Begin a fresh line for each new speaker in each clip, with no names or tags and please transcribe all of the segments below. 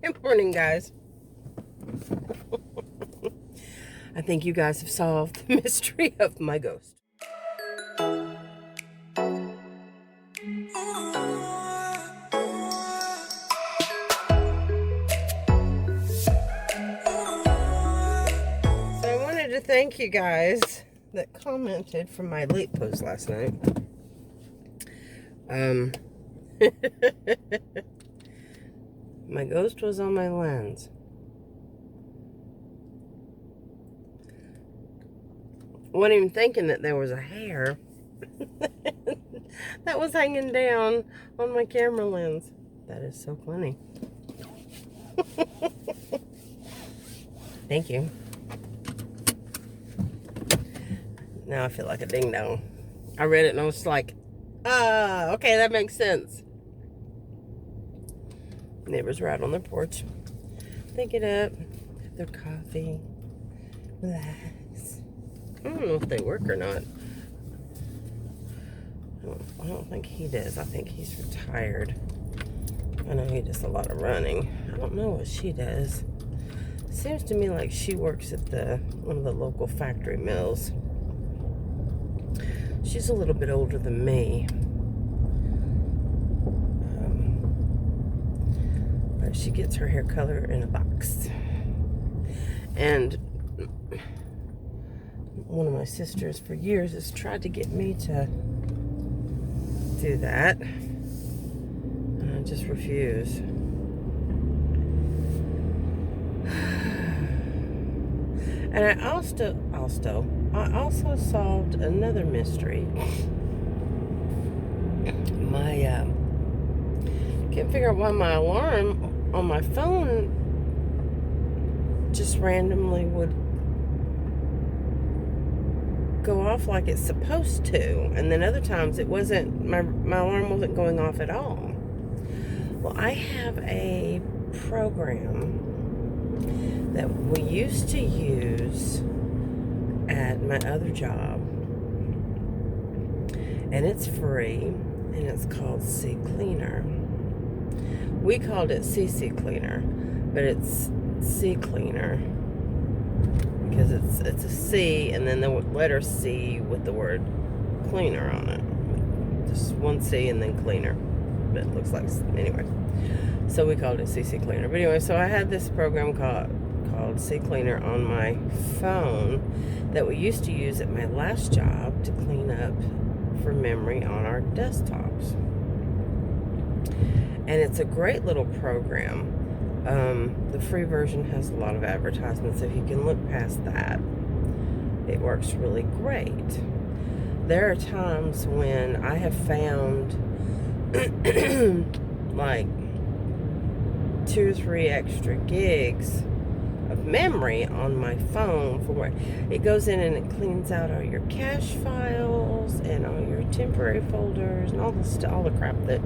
Good morning, guys. I think you guys have solved the mystery of my ghost. So I wanted to thank you guys that commented from my late post last night. My ghost was on my lens. Wasn't even thinking that there was a hair that was hanging down on my camera lens. That is so funny. Thank you. Now I feel like a ding dong. I read it and I was like, okay, that makes sense. Neighbors were out on their porch. They get up, have their coffee, relax. I don't know if they work or not. I don't think he does. I think he's retired. I know he does a lot of running. I don't know what she does. Seems to me like she works at one of the local factory mills. She's a little bit older than me. But she gets her hair color in a box. And one of my sisters for years has tried to get me to do that. And I just refuse. And I also solved another mystery. Can't figure out why my alarm on my phone just randomly would go off like it's supposed to, and then other times it wasn't. My alarm wasn't going off at all. Well, I have a program that we used to use at my other job, and it's free, and it's called C Cleaner. We called it CC Cleaner, but it's C Cleaner because it's a C and then the letter C with the word cleaner on it. Just one C and then cleaner. But it looks like, anyway. So we called it CC Cleaner. But anyway, so I had this program called C Cleaner on my phone that we used to use at my last job to clean up for memory on our desktops. And it's a great little program. The free version has a lot of advertisements, so if you can look past that, it works really great. There are times when I have found like 2 or 3 extra gigs of memory on my phone for where it goes in and it cleans out all your cache files and all your temporary folders and all the crap that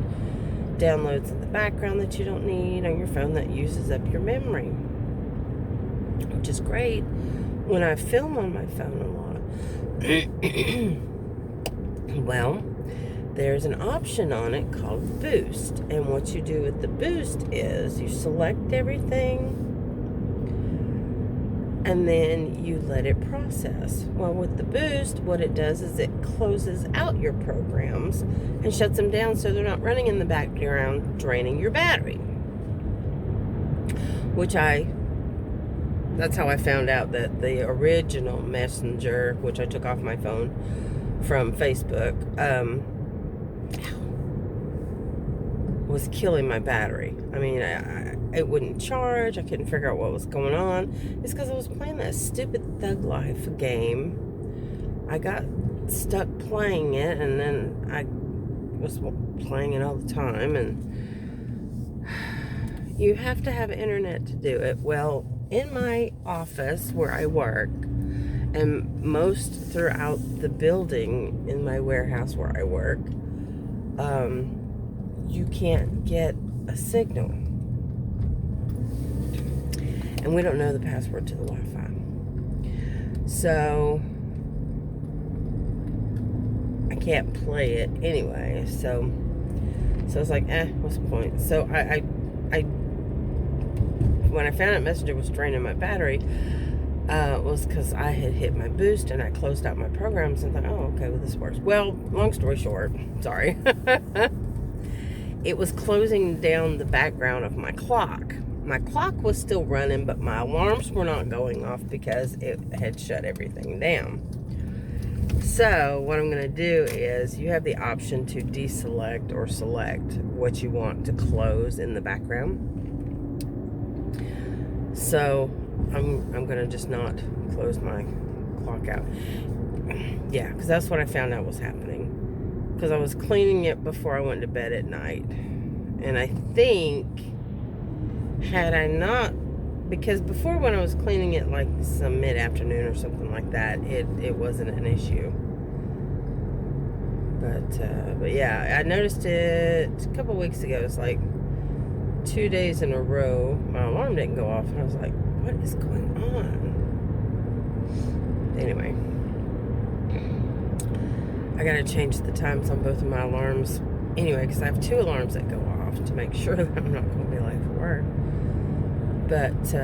downloads in the background that you don't need on your phone that uses up your memory, which is great when I film on my phone a lot. Well, there's an option on it called Boost, and what you do with the Boost is you select everything and then you let it process. Well, with the Boost, what it does is it closes out your programs and shuts them down so they're not running in the background, draining your battery. That's how I found out that the original Messenger, which I took off my phone from Facebook, was killing my battery. I mean, it wouldn't charge. I couldn't figure out what was going on. It's because I was playing that stupid Thug Life game. I got stuck playing it, and then I was playing it all the time, and you have to have internet to do it. Well, in my office where I work, and most throughout the building in my warehouse where I work, you can't get a signal. And we don't know the password to the Wi-Fi. So I can't play it anyway. So it's like, what's the point? So I when I found out Messenger was draining my battery, was because I had hit my boost and I closed out my programs and thought, oh, okay, well, this works. Well, long story short, sorry. It was closing down the background of my clock. My clock was still running, but my alarms were not going off because it had shut everything down. So what I'm going to do is, you have the option to deselect or select what you want to close in the background. So I'm going to just not close my clock out. Yeah, because that's what I found out was happening. Because I was cleaning it before I went to bed at night. And I think, had I not, because before when I was cleaning it like some mid-afternoon or something like that, it wasn't an issue. But yeah, I noticed it a couple weeks ago. It's like 2 days in a row, my alarm didn't go off. And I was like, what is going on? Anyway, I gotta change the times on both of my alarms. Anyway, because I have 2 alarms that go off to make sure that I'm not going to be late for work. But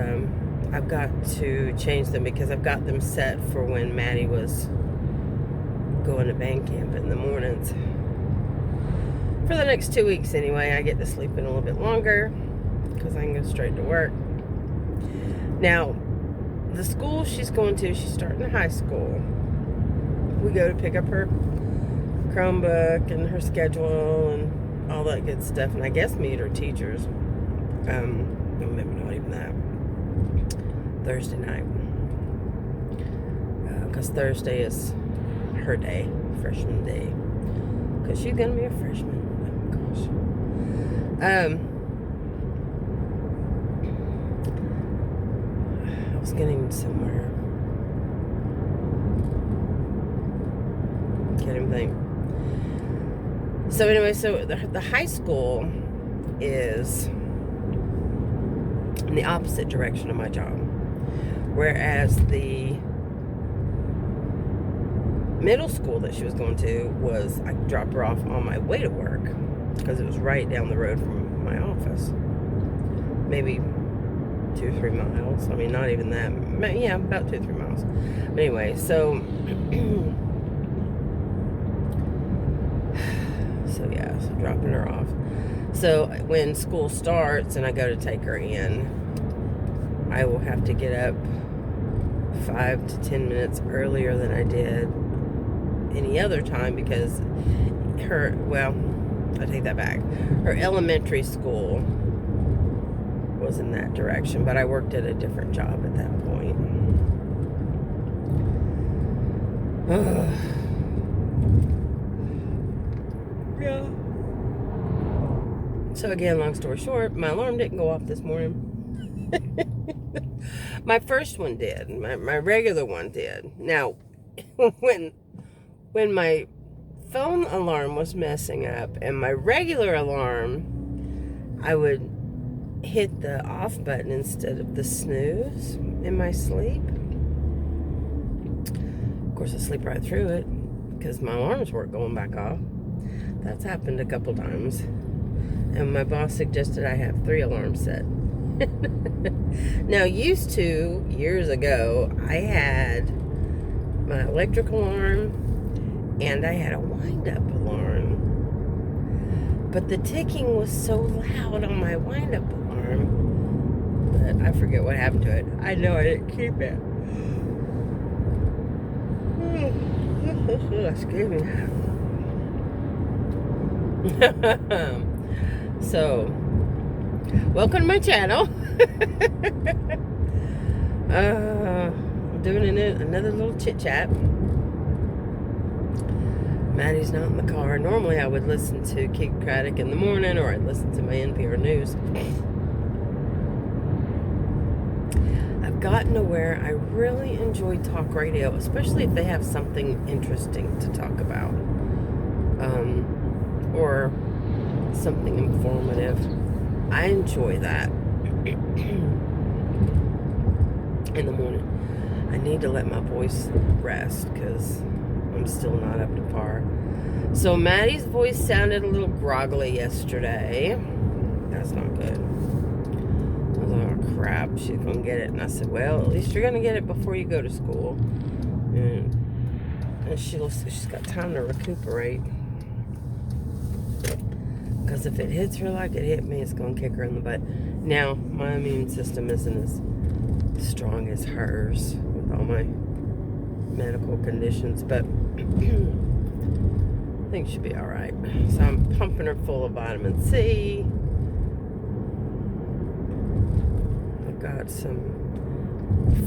I've got to change them because I've got them set for when Maddie was going to band camp in the mornings. For the next 2 weeks anyway, I get to sleep in a little bit longer because I can go straight to work. Now, the school she's going to, she's starting high school. We go to pick up her Chromebook and her schedule and all that good stuff, and I guess meet her teachers. No, maybe not even that. Thursday night, because Thursday is her day, freshman day, because she's gonna be a freshman. Oh gosh. I was getting somewhere. Can't even think. So anyway, so the high school is in the opposite direction of my job, whereas the middle school that she was going to was, I dropped her off on my way to work because it was right down the road from my office, maybe 2 or 3 miles. I mean, not even that. Yeah, about 2 or 3 miles. But anyway, so yeah, so dropping her off. So when school starts and I go to take her in, I will have to get up 5 to 10 minutes earlier than I did any other time because her, well, I take that back. Her elementary school was in that direction, but I worked at a different job at that point. Yeah. So again, long story short, my alarm didn't go off this morning. My first one did. My regular one did. Now, when my phone alarm was messing up and my regular alarm, I would hit the off button instead of the snooze in my sleep. Of course, I sleep right through it because my alarms weren't going back off. That's happened a couple times. And my boss suggested I have 3 alarms set. Now, used to, years ago, I had my electric alarm and I had a wind-up alarm. But the ticking was so loud on my wind-up alarm that I forget what happened to it. I know I didn't keep it. Excuse me. So, welcome to my channel. I'm doing another little chit chat. Maddie's not in the car. Normally I would listen to Keith Craddock in the morning, or I'd listen to my NPR news. I've gotten to where I really enjoy talk radio, especially if they have something interesting to talk about. Or something informative. I enjoy that in the morning. I need to let my voice rest because I'm still not up to par. So Maddie's voice sounded a little groggly yesterday. That's not good. I was like, crap, she's gonna get it. And I said, well, at least you're gonna get it before you go to school, and she's got time to recuperate. Because if it hits her like it hit me, it's gonna kick her in the butt. Now my immune system isn't as strong as hers with all my medical conditions, but I think she'll be all right. So I'm pumping her full of vitamin C. Got some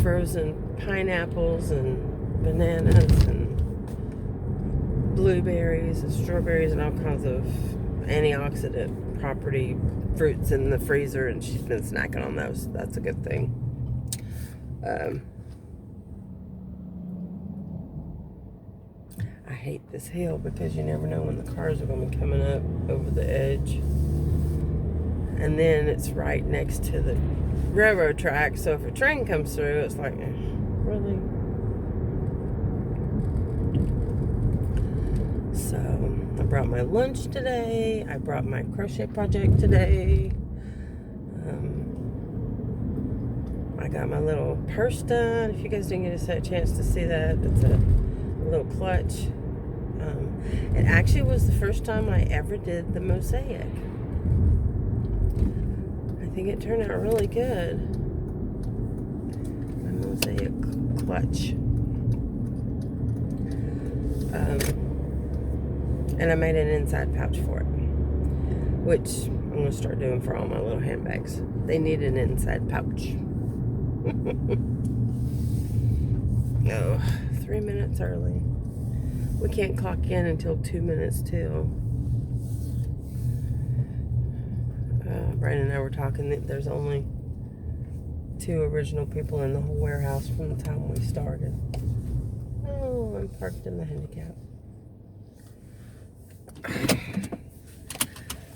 frozen pineapples and bananas and blueberries and strawberries and all kinds of antioxidant property fruits in the freezer, and she's been snacking on those. That's a good thing. I hate this hill because you never know when the cars are going to be coming up over the edge. And then it's right next to the railroad track, so if a train comes through, it's like, really? So I brought my lunch today. I brought my crochet project today. I got my little purse done. If you guys didn't get a chance to see that, it's a little clutch. It actually was the first time I ever did the Mosaic. I think it turned out really good. My Mosaic clutch. And I made an inside pouch for it, which I'm going to start doing for all my little handbags. They need an inside pouch. Oh, 3 minutes early. We can't clock in until 2 minutes till. Brandon and I were talking that there's only 2 original people in the whole warehouse from the time we started. Oh, I'm parked in the handicap.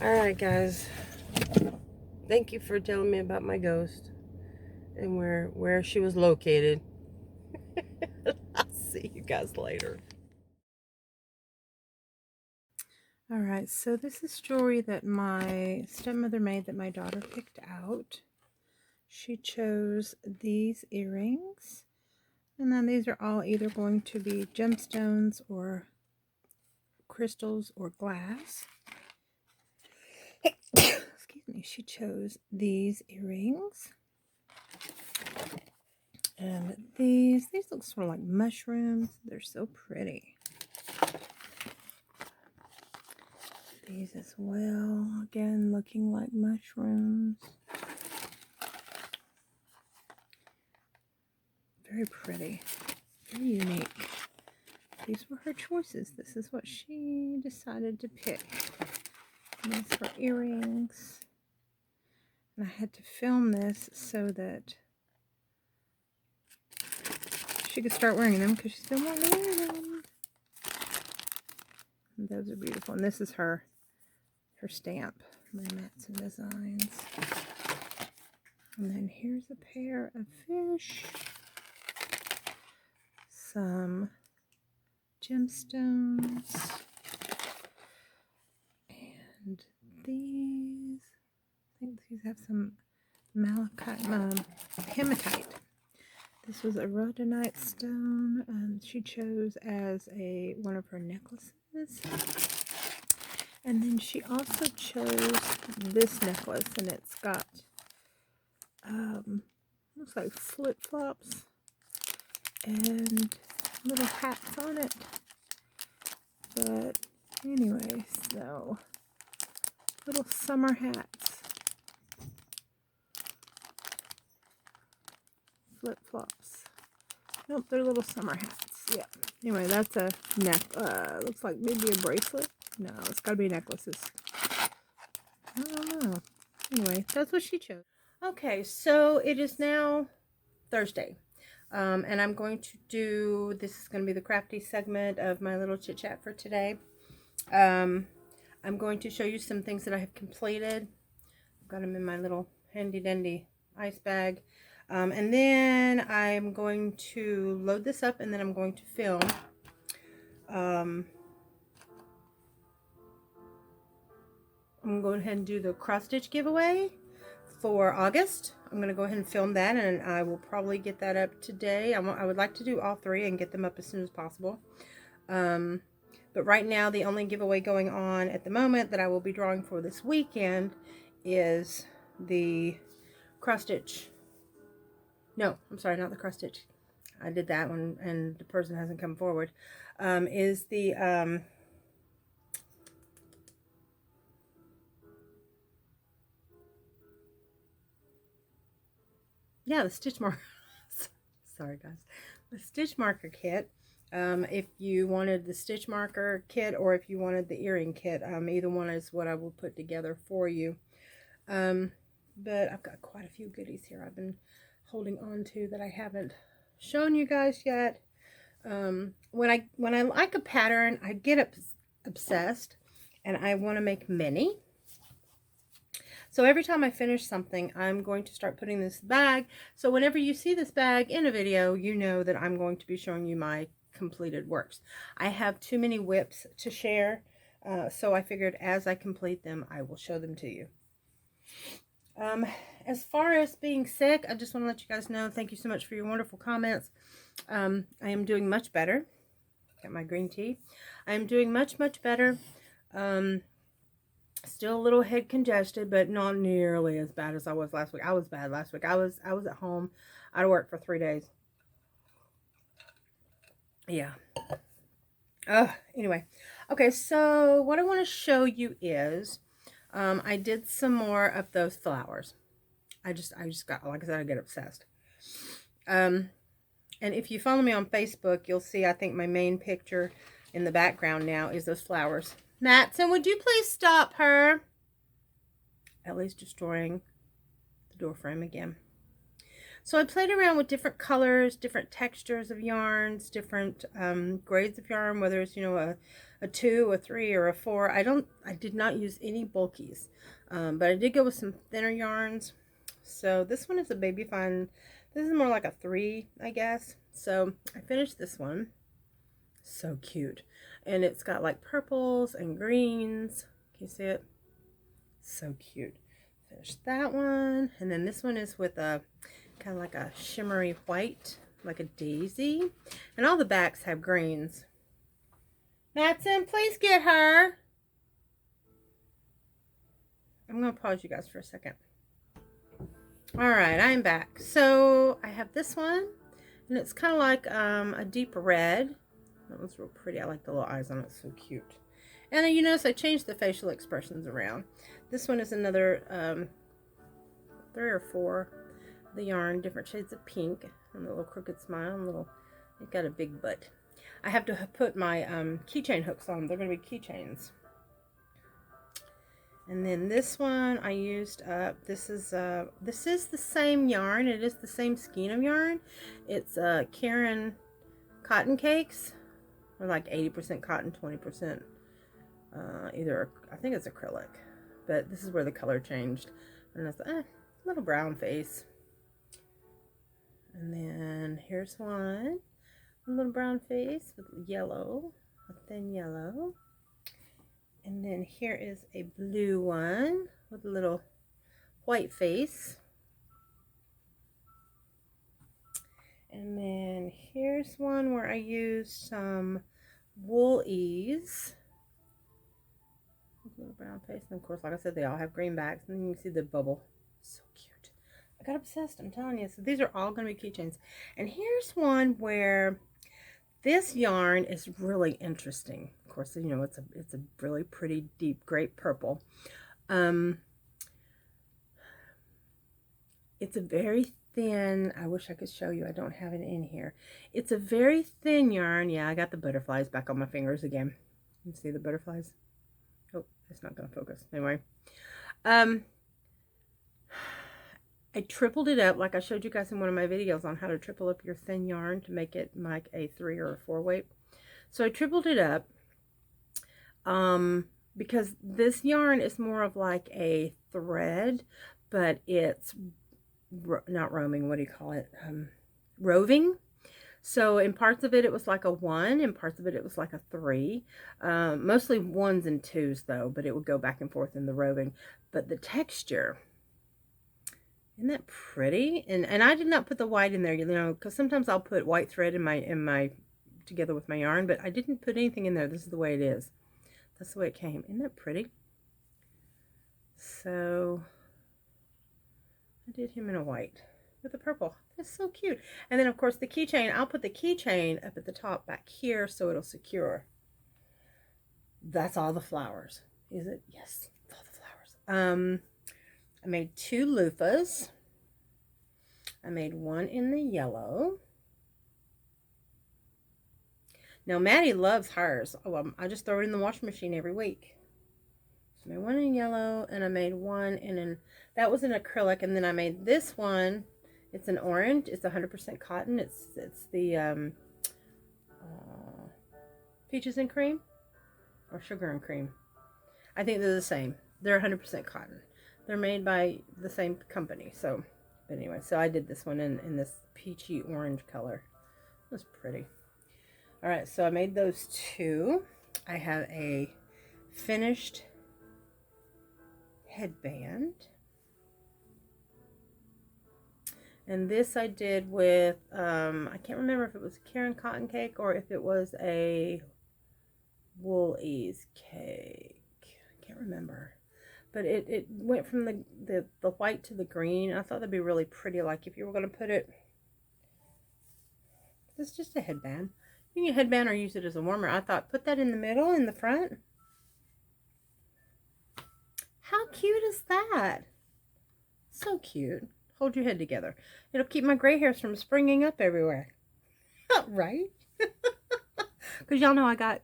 Alright, guys. Thank you for telling me about my ghost and where she was located. I'll see you guys later. Alright, so this is jewelry that my stepmother made that my daughter picked out. She chose these earrings. And then these are all either going to be gemstones or crystals or glass. Excuse me. She chose these earrings. And these look sort of like mushrooms. They're so pretty. These as well, again looking like mushrooms. Very pretty, very unique. These were her choices. This is what she decided to pick. And these were earrings. And I had to film this so that she could start wearing them because she's been wanting to wear them. And those are beautiful. And this is her stamp, my Matson Designs. And then here's a pair of fish, some gemstones, and these, I think these have some malachite, hematite. This was a rhodonite stone, and she chose as one of her necklaces. And then she also chose this necklace, and it's got, looks like flip-flops and little hats on it. But anyway, so little summer hats. Flip-flops. Nope, they're little summer hats. Yeah. Anyway, that's a looks like maybe a bracelet. No, it's got to be necklaces. I don't know. Anyway, that's what she chose. Okay, so it is now Thursday. And I'm going to do, this is going to be the crafty segment of my little chit chat for today. I'm going to show you some things that I have completed. I've got them in my little handy dandy ice bag. And then I'm going to load this up, and then I'm going to film. I'm going to go ahead and do the cross stitch giveaway
for August. I'm going to go ahead and film that, and I will probably get that up today. I would like to do all 3 and get them up as soon as possible. But right now, the only giveaway going on at the moment that I will be drawing for this weekend is the cross stitch. No, I'm sorry, not the cross stitch. I did that one, and the person hasn't come forward. Is the yeah, the stitch marker. Sorry, guys. The stitch marker kit. If you wanted the stitch marker kit or if you wanted the earring kit, either one is what I will put together for you. But I've got quite a few goodies here I've been holding on to that I haven't shown you guys yet. When I like a pattern, I get obsessed, and I want to make many. So every time I finish something, I'm going to start putting this bag. So whenever you see this bag in a video, you know that I'm going to be showing you my completed works. I have too many WIPs to share, so I figured as I complete them, I will show them to you. As far as being sick, I just want to let you guys know, thank you so much for your wonderful comments. I am doing much better. Got my green tea. I am doing much, much better. Still a little head congested, but not nearly as bad as I was last week. I was bad last week. I was at home. I worked for 3 days. Yeah. Anyway. Okay, so what I want to show you is I did some more of those flowers. I just got, like I said, I get obsessed. And if you follow me on Facebook, you'll see, I think my main picture in the background now is those flowers. Matson, would you please stop her? Ellie's destroying the door frame again. So I played around with different colors, different textures of yarns, different grades of yarn, whether it's, you know, a 2, a 3, or a 4. I did not use any bulkies, but I did go with some thinner yarns. So this one is a Baby Fine. This is more like a 3, I guess. So I finished this one. So cute. And it's got like purples and greens. Can you see it? So cute. Finished that one. And then this one is with a kind of like a shimmery white, like a daisy. And all the backs have greens. Matson, please get her. I'm going to pause you guys for a second. Alright, I'm back. So I have this one. And it's kind of like a deep red. That one's real pretty. I like the little eyes on it. It's so cute. And then you notice I changed the facial expressions around. This one is another 3 or 4 the yarn, different shades of pink, and a little crooked smile, and it got a big butt. I have to put my keychain hooks on. They're going to be keychains. And then this one I used up. This is the same yarn. It is the same skein of yarn. It's Karen cotton cakes. Or like 80% cotton, 20% either, I think it's acrylic. But this is where the color changed. And it's a little brown face. And then here's one. A little brown face with yellow, a thin yellow. And then here is a blue one with a little white face. And then here's one where I used some wool ease. Little brown face. And of course, like I said, they all have green backs. And then you can see the bubble. So cute. I got obsessed, I'm telling you. So these are all going to be keychains. And here's one where this yarn is really interesting. Of course, you know, it's a really pretty deep grape purple. It's a very thin, I wish I could show you, I don't have it in here. It's a very thin yarn. Yeah, I got the butterflies back on my fingers again. You see the butterflies? Oh, it's not going to focus. Anyway. I tripled it up, like I showed you guys in one of my videos on how to triple up your thin yarn to make it like a 3 or a 4 weight. So I tripled it up because this yarn is more of like a thread, but it's not roaming, what do you call it? Roving. So in parts of it, it was like a 1, in parts of it, it was like a 3. Mostly 1s and 2s though, but it would go back and forth in the roving. But the texture Isn't that pretty? And I did not put the white in there, you know, because sometimes I'll put white thread in my together with my yarn, but I didn't put anything in there. This is the way it is. That's the way it came. Isn't that pretty? So I did him in a white with a purple. That's so cute. And then of course the keychain, I'll put the keychain up at the top back here so it'll secure. That's all the flowers. Is it? Yes, all the flowers. I made 2 loofahs. I made one in the yellow. Now Maddie loves hers. Oh, I just throw it in the washing machine every week. So I made one in yellow, and I made one in that was an acrylic, and then I made this one. It's an orange. It's 100% cotton. It's the peaches and cream or sugar and cream. I think they're the same. They're 100% cotton. They're made by the same company. So, but anyway, so I did this one in this peachy orange color. It was pretty. All right, so I made those 2. I have a finished headband. And this I did with, I can't remember if it was Karen Cotton Cake or if it was a Woolies cake. I can't remember. But it went from the white to the green. I thought that'd be really pretty, like if you were going to put it, it's just a headband. You can headband or use it as a warmer. I thought put that in the middle, in the front. How cute is that? So cute. Hold your head together. It'll keep my gray hairs from springing up everywhere. Right? Because y'all know I got,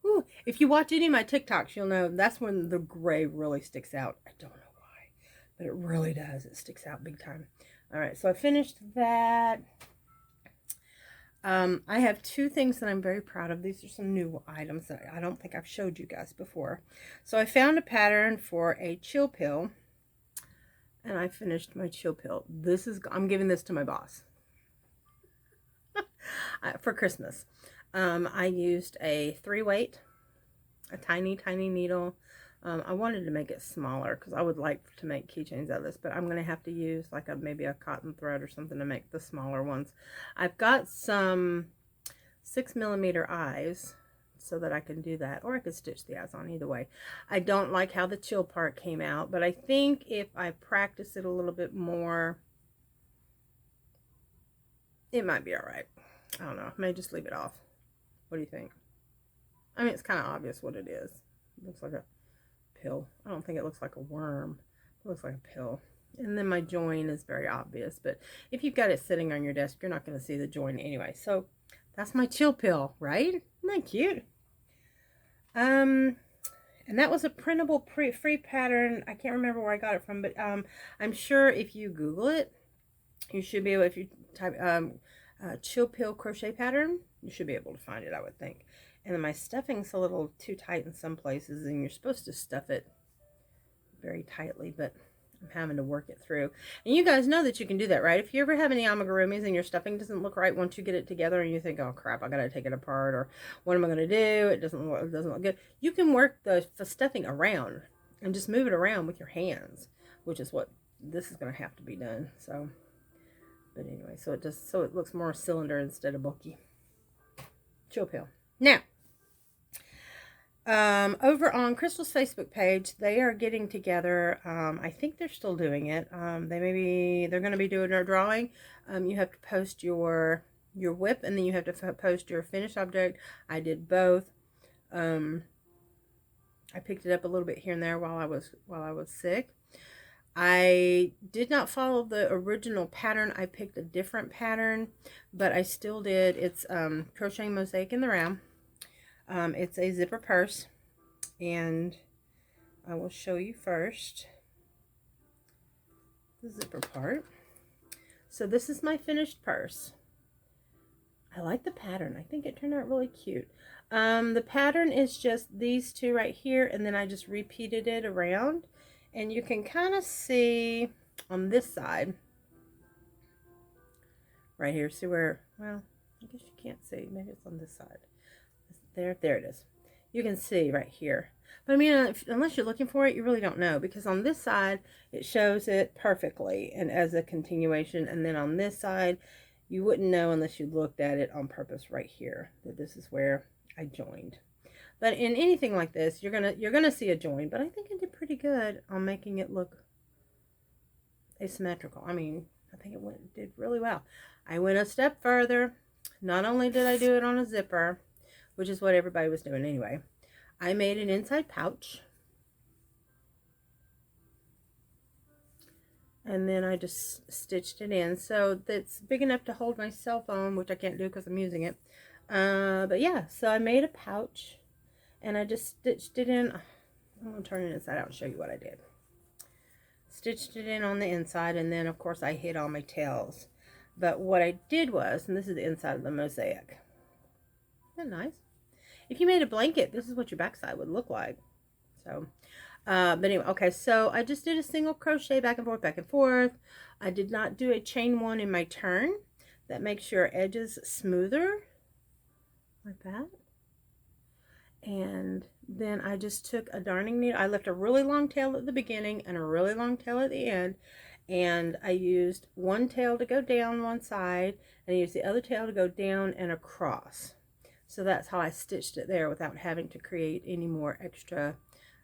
ooh, if you watch any of my TikToks, you'll know that's when the gray really sticks out. I don't know why, but it really does. It sticks out big time. All right, so I finished that. I have 2 things that I'm very proud of. These are some new items that I don't think I've showed you guys before. So I found a pattern for a chill pill, and I finished my chill pill. I'm giving this to my boss for Christmas. I used a 3-weight, a tiny needle. I wanted to make it smaller because I would like to make keychains out of this, but I'm going to have to use like maybe a cotton thread or something to make the smaller ones. I've got some 6mm eyes so that I can do that, or I could stitch the eyes on, either way. I don't like how the chill part came out, but I think if I practice it a little bit more, it might be all right. I don't know. I may just leave it off. What do you think? I mean, it's kind of obvious what it is. It looks like a pill. I don't think it looks like a worm. It looks like a pill. And then my join is very obvious, but if you've got it sitting on your desk, you're not going to see the join anyway. So that's my chill pill, right? Isn't that cute? And that was a printable free pattern. I can't remember where I got it from, but I'm sure if you Google it, you should be able, if you type chill pill crochet pattern, you should be able to find it, I would think. And then my stuffing's a little too tight in some places, and you're supposed to stuff it very tightly, but I'm having to work it through. And you guys know that you can do that, right? If you ever have any amigurumis and your stuffing doesn't look right once you get it together and you think, oh crap, I gotta take it apart, or what am I gonna do? It doesn't look good. You can work the stuffing around and just move it around with your hands, which is what this is gonna have to be done. So, but anyway, so it looks more cylinder instead of bulky. Chill pill. Now, over on Crystal's Facebook page, they are getting together. I think they're still doing it. They're going to be doing a drawing. You have to post your WIP, and then you have to post your finished object. I did both. I picked it up a little bit here and there while I was sick. I did not follow the original pattern. I picked a different pattern, but I still did. It's Crochet Mosaic in the Round. It's a zipper purse, and I will show you first the zipper part. So this is my finished purse. I like the pattern. I think it turned out really cute. The pattern is just these 2 right here, and then I just repeated it around, and you can kind of see on this side right here. See where, well, I guess you can't see. Maybe it's on this side. There it is. you can see right here. But I mean, unless you're looking for it, you really don't know, because on this side, it shows it perfectly and as a continuation. And then on this side, you wouldn't know unless you looked at it on purpose right here, that this is where I joined. But in anything like this, you're gonna see a join, but I think I did pretty good on making it look asymmetrical. I mean, I think it did really well. I went a step further. Not only did I do it on a zipper, which is what everybody was doing anyway, I made an inside pouch. And then I just stitched it in so that's big enough to hold my cell phone, which I can't do because I'm using it. But yeah, so I made a pouch and I just stitched it in. I'm going to turn it inside out and show you what I did. Stitched it in on the inside, and then of course I hid all my tails. But what I did was, and this is the inside of the mosaic. Isn't that nice? If you made a blanket, this is what your backside would look like. So, but anyway, okay, so I just did a single crochet back and forth, back and forth. I did not do a chain one in my turn. That makes your edges smoother, like that. And then I just took a darning needle. I left a really long tail at the beginning and a really long tail at the end. And I used one tail to go down one side, and I used the other tail to go down and across. So that's how I stitched it there without having to create any more extra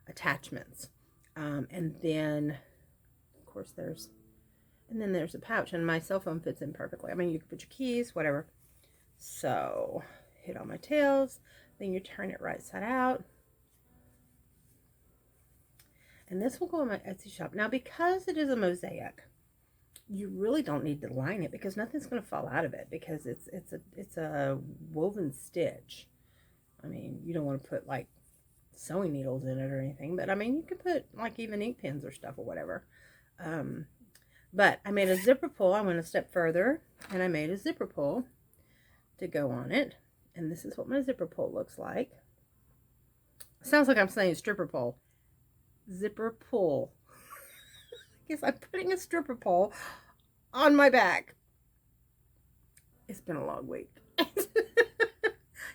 attachments. And then, of course, there's a pouch, and my cell phone fits in perfectly. I mean, you can put your keys, whatever. So, hit all my tails. Then you turn it right side out. And this will go in my Etsy shop. Now, because it is a mosaic, you really don't need to line it because nothing's going to fall out of it because it's a woven stitch. I mean, you don't want to put like sewing needles in it or anything, but I mean, you could put like even ink pens or stuff or whatever. But I made a zipper pull. I went a step further and I made a zipper pull to go on it. And this is what my zipper pull looks like. Sounds like I'm saying stripper pole. Zipper pull. I guess I'm putting a stripper pole on my back. It's been a long week.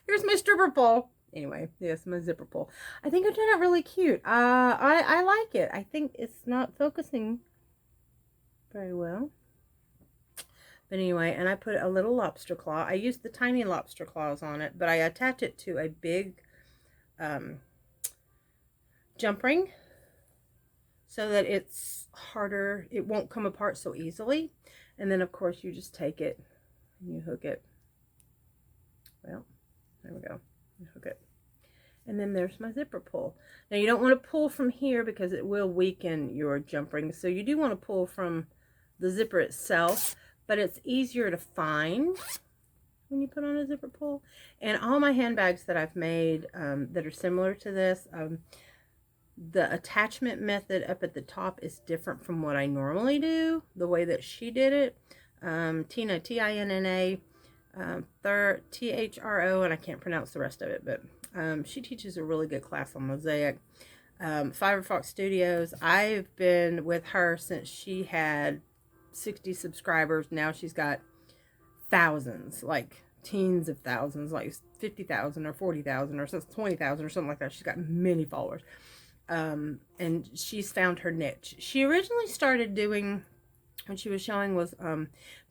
Here's my stripper pole. Anyway, yes, my zipper pull. I think I turned out really cute. I like it. I think it's not focusing very well. But anyway, and I put a little lobster claw. I used the tiny lobster claws on it, but I attach it to a big jump ring so that it's harder. It won't come apart so easily. And then, of course, you just take it and you hook it. Well, there we go. You hook it. And then there's my zipper pull. Now, you don't want to pull from here because it will weaken your jump ring. So you do want to pull from the zipper itself, but it's easier to find when you put on a zipper pull. And all my handbags that I've made that are similar to this, the attachment method up at the top is different from what I normally do, the way that she did it. Tina, T-I-N-N-A, T-H-R-O, and I can't pronounce the rest of it, but she teaches a really good class on Mosaic. Firefox Studios, I've been with her since she had 60 subscribers. Now she's got thousands, like teens of thousands, like 50,000 or 40,000 or 20,000 or something like that. She's got many followers. And she's found her niche. She originally started doing, what she was showing was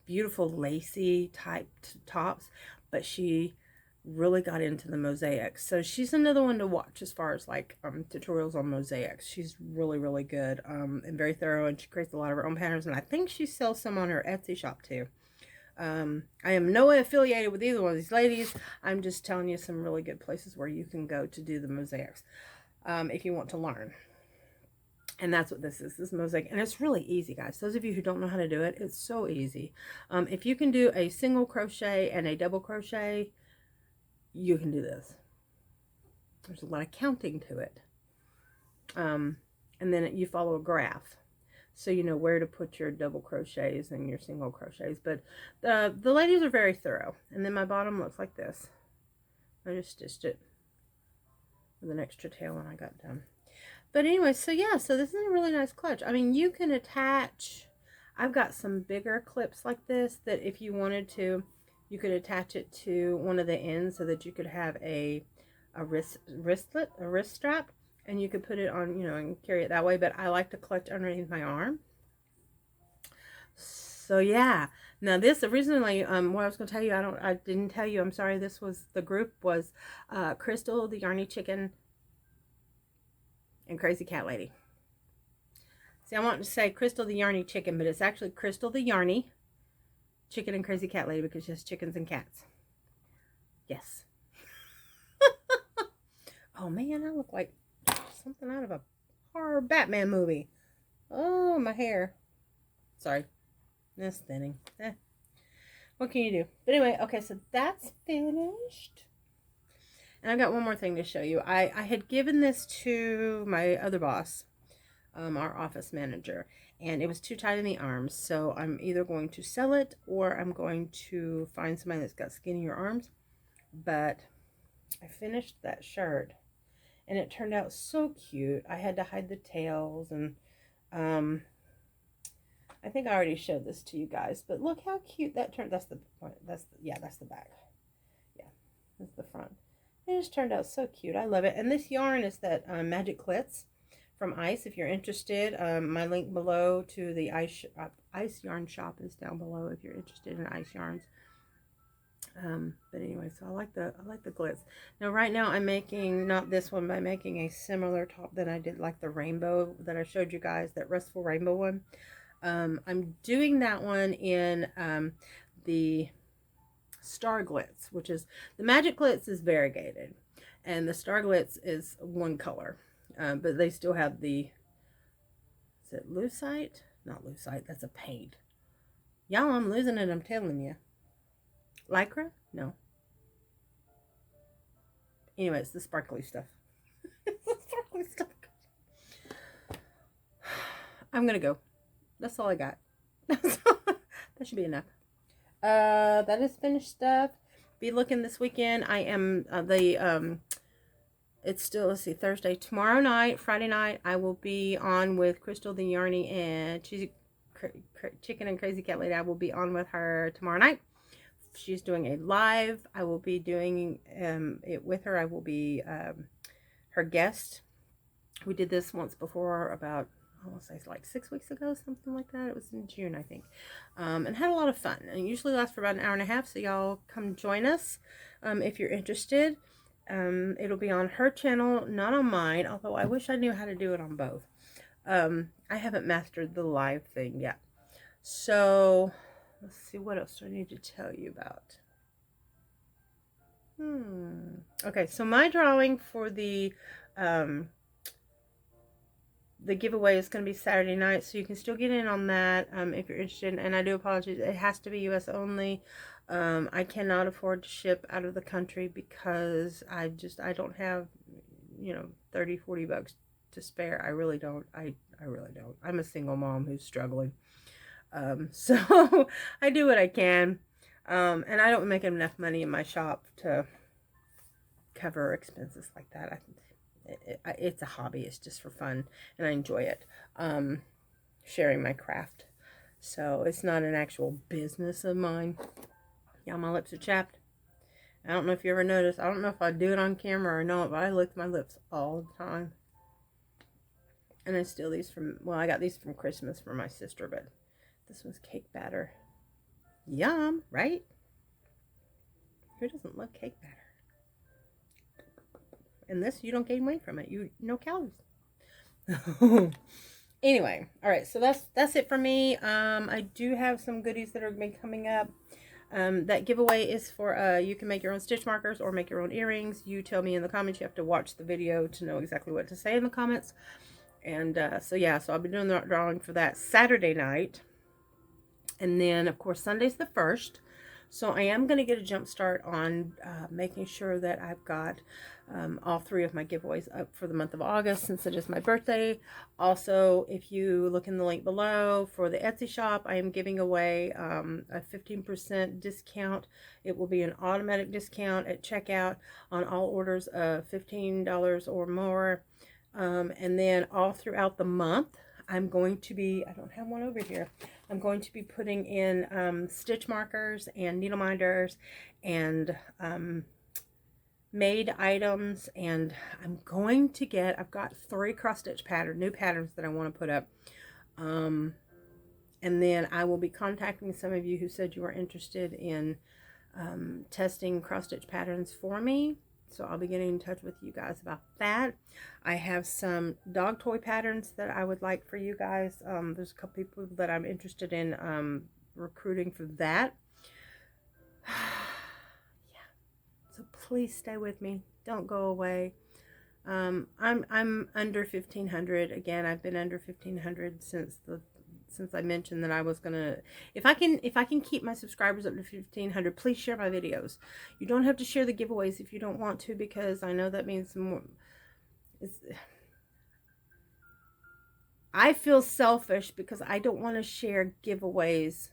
beautiful lacy type tops, but she really got into the mosaics. So she's another one to watch as far as like tutorials on mosaics. She's really, really good and very thorough, and she creates a lot of her own patterns, and I think she sells some on her Etsy shop too. I am no way affiliated with either one of these ladies. I'm just telling you some really good places where you can go to do the mosaics if you want to learn. And that's what this is mosaic, and it's really easy, guys. Those of you who don't know how to do it, it's so easy. If you can do a single crochet and a double crochet, you can do this. There's a lot of counting to it. And then you follow a graph, so you know where to put your double crochets and your single crochets. But the ladies are very thorough. And then my bottom looks like this. I just stitched it with an extra tail when I got done. But anyway, so yeah, so this is a really nice clutch. I mean, you can attach, I've got some bigger clips like this that if you wanted to, you could attach it to one of the ends so that you could have a a wrist strap, and you could put it on, you know, and carry it that way. But I like to clutch underneath my arm. So yeah. Now this originally, what I was going to tell you, I didn't tell you. I'm sorry. This was the group was Crystal, the Yarny Chicken, and Crazy Cat Lady. See, I want to say Crystal the Yarny Chicken, but it's actually Crystal the Yarny Chicken and Crazy Cat Lady because she has chickens and cats. Yes. Oh man, I look like something out of a horror Batman movie. Oh, my hair. Sorry. That's thinning. What can you do? But anyway, okay, so that's finished. And I've got one more thing to show you. I had given this to my other boss, our office manager, and it was too tight in the arms, so I'm either going to sell it or I'm going to find somebody that's got skinnier arms. But I finished that shirt and it turned out so cute. I had to hide the tails, and I think I already showed this to you guys, but look how cute that turned. That's the point. That's the back. Yeah, that's the front. It just turned out so cute. I love it. And this yarn is that Magic Clits from Ice. If you're interested, my link below to the Ice yarn shop is down below if you're interested in Ice yarns. But anyway, so I like the glitz. Now right now I'm making, not this one, but I'm making a similar top that I did, like the rainbow that I showed you guys, that restful rainbow one. I'm doing that one in the Star Glitz, which is, the Magic Glitz is variegated and the Star Glitz is one color, but they still have the, is it lucite? Not lucite, that's a paint. Y'all, I'm losing it, I'm telling you. Lycra? No. Anyway, it's the sparkly stuff. It's the sparkly stuff. I'm gonna go. That's all I got. That should be enough. That is finished stuff. Be looking this weekend. I am it's still, let's see, Thursday. Tomorrow night, Friday night, I will be on with Crystal the Yarny and Chicken and Crazy Cat Lady. I will be on with her tomorrow night. She's doing a live. I will be doing it with her. I will be her guest. We did this once before, about, I want to say like 6 weeks ago, something like that. It was in June, I think. And had a lot of fun. And it usually lasts for about an hour and a half, so y'all come join us if you're interested. It'll be on her channel, not on mine, although I wish I knew how to do it on both. I haven't mastered the live thing yet. So let's see, what else do I need to tell you about? Okay, so my drawing for the giveaway is going to be Saturday night, so you can still get in on that if you're interested. And I do apologize, it has to be US only. I cannot afford to ship out of the country because I don't have, you know, 30-40 bucks to spare. I really don't. I really don't. I'm a single mom who's struggling. So I do what I can. And I don't make enough money in my shop to cover expenses like that. It's a hobby. It's just for fun, and I enjoy it. Sharing my craft. So it's not an actual business of mine. Yeah, my lips are chapped. I don't know if you ever noticed. I don't know if I do it on camera or not, but I lick my lips all the time. And I steal these from, well, I got these from Christmas for my sister, but this one's cake batter. Yum, right? Who doesn't love cake batter? And this, you don't gain weight from it. No calories. Anyway, all right, so that's it for me. I do have some goodies that are going to be coming up. That giveaway is for, you can make your own stitch markers or make your own earrings. You tell me in the comments. You have to watch the video to know exactly what to say in the comments. And so yeah, so I'll be doing the drawing for that Saturday night. And then, of course, Sunday's the 1st. So I am going to get a jump start on making sure that I've got all 3 of my giveaways up for the month of August, since it is my birthday. Also, if you look in the link below for the Etsy shop, I am giving away a 15% discount. It will be an automatic discount at checkout on all orders of $15 or more. And then all throughout the month, I'm going to be, I don't have one over here, I'm going to be putting in stitch markers and needle minders and made items, and I'm going to get, I've got 3 cross stitch new patterns that I want to put up. And then I will be contacting some of you who said you were interested in testing cross stitch patterns for me. So I'll be getting in touch with you guys about that. I have some dog toy patterns that I would like for you guys. There's a couple people that I'm interested in recruiting for that. Yeah. So please stay with me. Don't go away. I'm under 1,500 again. I've been under 1,500 since I mentioned that I was gonna, if I can keep my subscribers up to 1,500, please share my videos. You don't have to share the giveaways if you don't want to, because I know that means more. I feel selfish because I don't want to share giveaways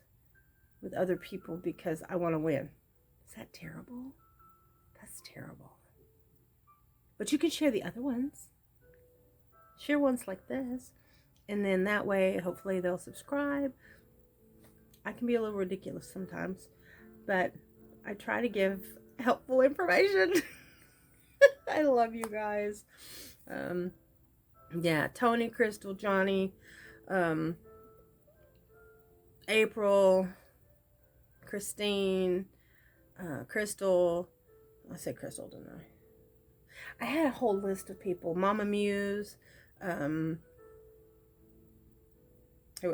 with other people because I want to win. Is that terrible? That's terrible. But you can share the other ones. Share ones like this. And then that way, hopefully they'll subscribe. I can be a little ridiculous sometimes, but I try to give helpful information. I love you guys. Yeah, Tony, Crystal, Johnny, April, Christine, Crystal. I said Crystal, didn't I? I had a whole list of people. Mama Muse.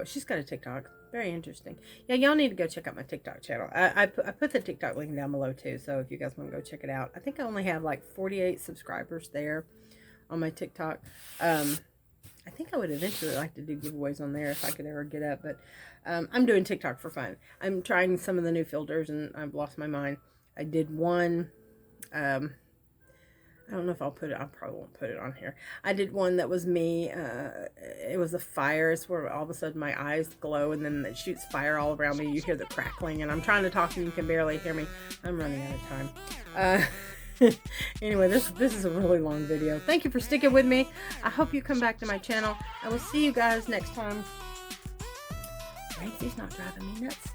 She's got a TikTok. Very interesting. Yeah, y'all need to go check out my TikTok channel. I put the TikTok link down below too, so if you guys want to go check it out. I think I only have like 48 subscribers there on my TikTok. I think I would eventually like to do giveaways on there if I could ever get up, but I'm doing TikTok for fun. I'm trying some of the new filters and I've lost my mind. I did one, I don't know if I'll put it, I probably won't put it on here. I did one that was me, it was a fire. It's where all of a sudden my eyes glow and then it shoots fire all around me. You hear the crackling and I'm trying to talk and you can barely hear me. I'm running out of time. Anyway, this is a really long video. Thank you for sticking with me. I hope you come back to my channel. I will see you guys next time. Racey's not driving me nuts.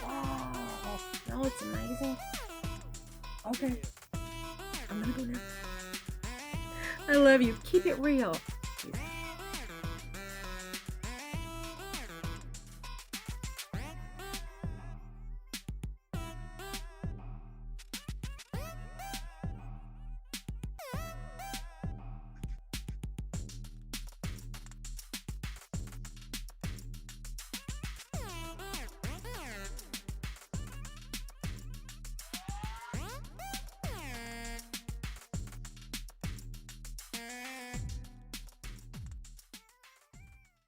Wow. No, it's amazing. Okay. I'm gonna go now. I love you. Keep it real.